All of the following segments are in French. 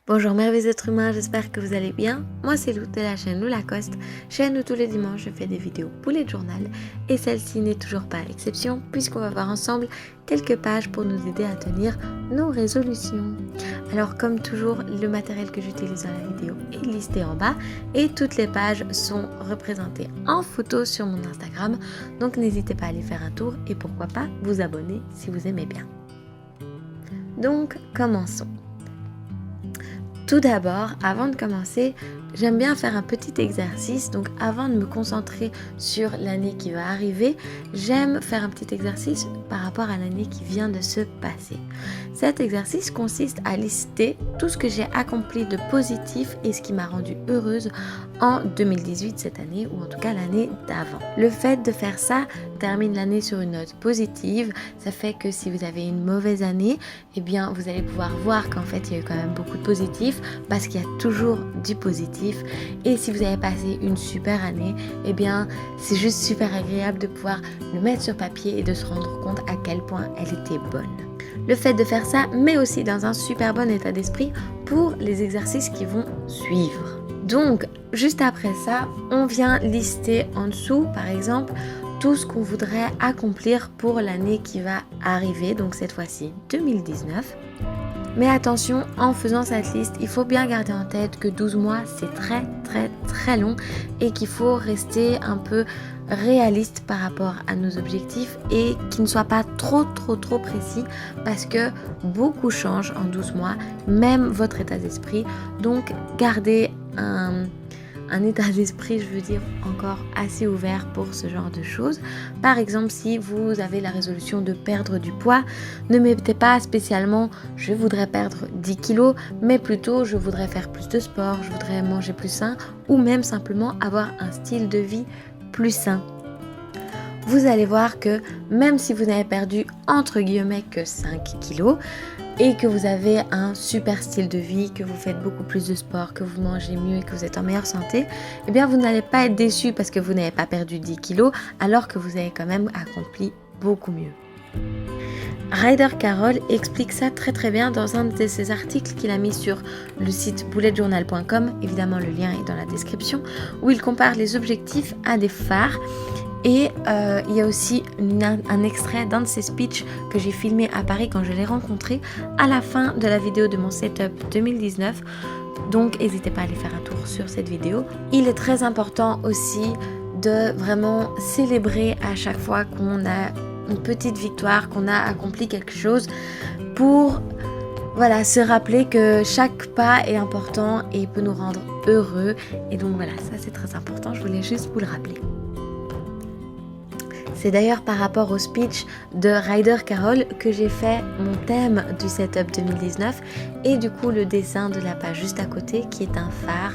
Bonjour merveilleux êtres humains, j'espère que vous allez bien. Moi c'est Lou de la chaîne Lou Lacoste, chaîne où tous les dimanches je fais des vidéos bullet journal et celle-ci n'est toujours pas l'exception puisqu'on va voir ensemble quelques pages pour nous aider à tenir nos résolutions. Alors comme toujours, le matériel que j'utilise dans la vidéo est listé en bas et toutes les pages sont représentées en photo sur mon Instagram, donc n'hésitez pas à aller faire un tour et pourquoi pas vous abonner si vous aimez bien. Donc commençons. Tout d'abord, avant de commencer, j'aime bien faire un petit exercice. Donc avant de me concentrer sur l'année qui va arriver, j'aime faire un petit exercice par rapport à l'année qui vient de se passer. Cet exercice consiste à lister tout ce que j'ai accompli de positif et ce qui m'a rendue heureuse en 2018, cette année, ou en tout cas l'année d'avant. Le fait de faire ça termine l'année sur une note positive. Ça fait que si vous avez une mauvaise année, eh bien vous allez pouvoir voir qu'en fait il y a eu quand même beaucoup de positif parce qu'il y a toujours du positif. Et si vous avez passé une super année, eh bien c'est juste super agréable de pouvoir le mettre sur papier et de se rendre compte à quel point elle était bonne. Le fait de faire ça met aussi dans un super bon état d'esprit pour les exercices qui vont suivre. Donc, juste après ça, on vient lister en dessous, par exemple, tout ce qu'on voudrait accomplir pour l'année qui va arriver, donc cette fois-ci 2019. Mais attention, en faisant cette liste, il faut bien garder en tête que 12 mois, c'est très long et qu'il faut rester un peu réaliste par rapport à nos objectifs et qu'il ne soit pas trop précis parce que beaucoup change en 12 mois, même votre état d'esprit. Donc, gardez un état d'esprit, je veux dire, encore assez ouvert pour ce genre de choses. Par exemple, si vous avez la résolution de perdre du poids, ne mettez pas spécialement « je voudrais perdre 10 kilos », mais plutôt « je voudrais faire plus de sport, je voudrais manger plus sain » ou même simplement avoir un style de vie plus sain. Vous allez voir que même si vous n'avez perdu entre guillemets que 5 kilos et que vous avez un super style de vie, que vous faites beaucoup plus de sport, que vous mangez mieux et que vous êtes en meilleure santé, eh bien vous n'allez pas être déçu parce que vous n'avez pas perdu 10 kilos alors que vous avez quand même accompli beaucoup mieux. Ryder Carroll explique ça très bien dans un de ses articles qu'il a mis sur le site bulletjournal.com, évidemment le lien est dans la description, où il compare les objectifs à des phares. Et il y a aussi un extrait d'un de ses speeches que j'ai filmé à Paris quand je l'ai rencontré à la fin de la vidéo de mon setup 2019. Donc n'hésitez pas à aller faire un tour sur cette vidéo. Il est très important aussi de vraiment célébrer à chaque fois qu'on a une petite victoire, qu'on a accompli quelque chose pour se rappeler que chaque pas est important et peut nous rendre heureux. Et donc voilà, ça c'est très important, je voulais juste vous le rappeler. C'est d'ailleurs par rapport au speech de Ryder Carroll que j'ai fait mon thème du setup 2019 et du coup le dessin de la page juste à côté qui est un phare.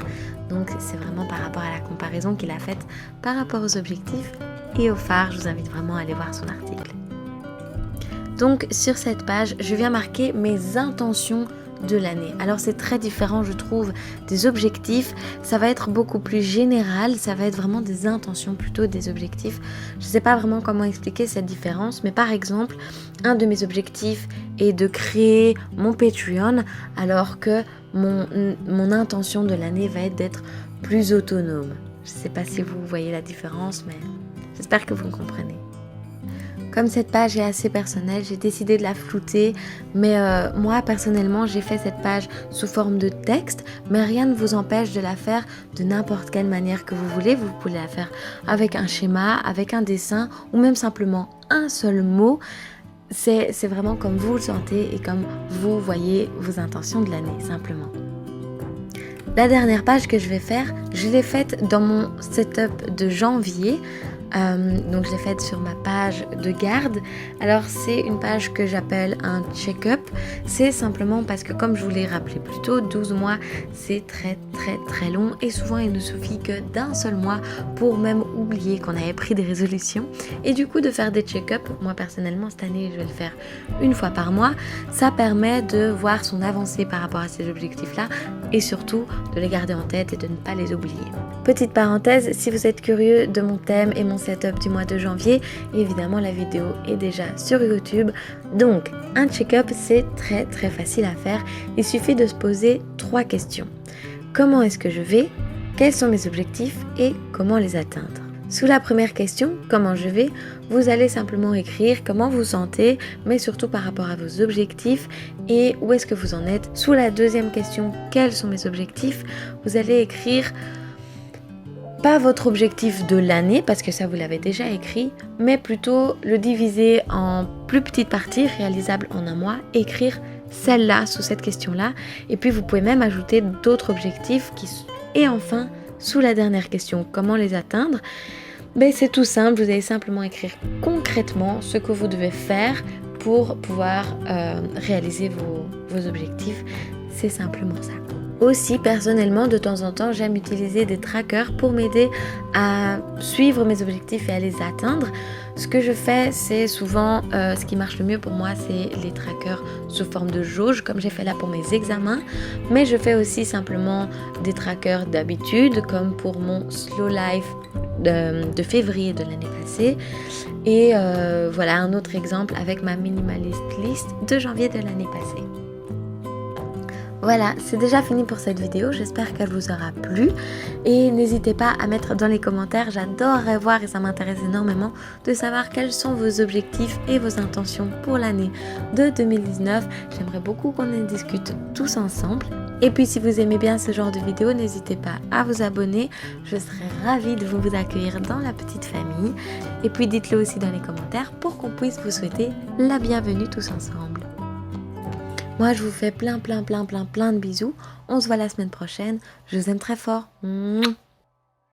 Donc c'est vraiment par rapport à la comparaison qu'il a faite par rapport aux objectifs et au phare. Je vous invite vraiment à aller voir son article. Donc sur cette page, je viens marquer mes intentions de l'année. Alors c'est très différent je trouve des objectifs, ça va être beaucoup plus général, ça va être vraiment des intentions plutôt des objectifs. Je ne sais pas vraiment comment expliquer cette différence, mais par exemple, un de mes objectifs est de créer mon Patreon alors que mon intention de l'année va être d'être plus autonome. Je ne sais pas si vous voyez la différence, mais j'espère que vous me comprenez. Comme cette page est assez personnelle, j'ai décidé de la flouter, mais moi personnellement j'ai fait cette page sous forme de texte, mais rien ne vous empêche de la faire de n'importe quelle manière que vous voulez. Vous pouvez la faire avec un schéma, avec un dessin ou même simplement un seul mot. C'est vraiment comme vous le sentez et comme vous voyez vos intentions de l'année simplement. La dernière page que je vais faire, je l'ai faite dans mon setup de janvier. Donc je l'ai faite sur ma page de garde. Alors c'est une page que j'appelle un check-up. C'est simplement parce que comme je vous l'ai rappelé plus tôt, 12 mois c'est très long et souvent il ne suffit que d'un seul mois pour même oublier qu'on avait pris des résolutions. Et du coup de faire des check-up, moi personnellement cette année je vais le faire une fois par mois, ça permet de voir son avancée par rapport à ces objectifs là et surtout de les garder en tête et de ne pas les oublier. Petite parenthèse, si vous êtes curieux de mon thème et mon setup du mois de janvier, évidemment la vidéo est déjà sur YouTube. Donc, un check-up, c'est très très facile à faire. Il suffit de se poser 3 questions. Comment est-ce que je vais? Quels sont mes objectifs et comment les atteindre? Sous la première question, comment je vais, vous allez simplement écrire comment vous sentez, mais surtout par rapport à vos objectifs et où est-ce que vous en êtes. Sous la deuxième question, quels sont mes objectifs, vous allez écrire pas votre objectif de l'année, parce que ça vous l'avez déjà écrit, mais plutôt le diviser en plus petites parties réalisables en un mois, écrire celle-là sous cette question-là, et puis vous pouvez même ajouter d'autres objectifs et enfin, sous la dernière question, comment les atteindre? C'est tout simple, vous allez simplement écrire concrètement ce que vous devez faire pour pouvoir réaliser vos objectifs. C'est simplement ça. Aussi, personnellement, de temps en temps, j'aime utiliser des trackers pour m'aider à suivre mes objectifs et à les atteindre. Ce que je fais, c'est souvent, ce qui marche le mieux pour moi, c'est les trackers sous forme de jauge, comme j'ai fait là pour mes examens. Mais je fais aussi simplement des trackers d'habitude, comme pour mon Slow Life de février de l'année passée. Et voilà un autre exemple avec ma Minimalist List de janvier de l'année passée. Voilà, c'est déjà fini pour cette vidéo, j'espère qu'elle vous aura plu et n'hésitez pas à mettre dans les commentaires, j'adorerais voir et ça m'intéresse énormément de savoir quels sont vos objectifs et vos intentions pour l'année de 2019. J'aimerais beaucoup qu'on en discute tous ensemble. Et puis si vous aimez bien ce genre de vidéo, n'hésitez pas à vous abonner, je serais ravie de vous accueillir dans la petite famille. Et puis dites-le aussi dans les commentaires pour qu'on puisse vous souhaiter la bienvenue tous ensemble. Moi, je vous fais plein de bisous. On se voit la semaine prochaine. Je vous aime très fort. Mouah.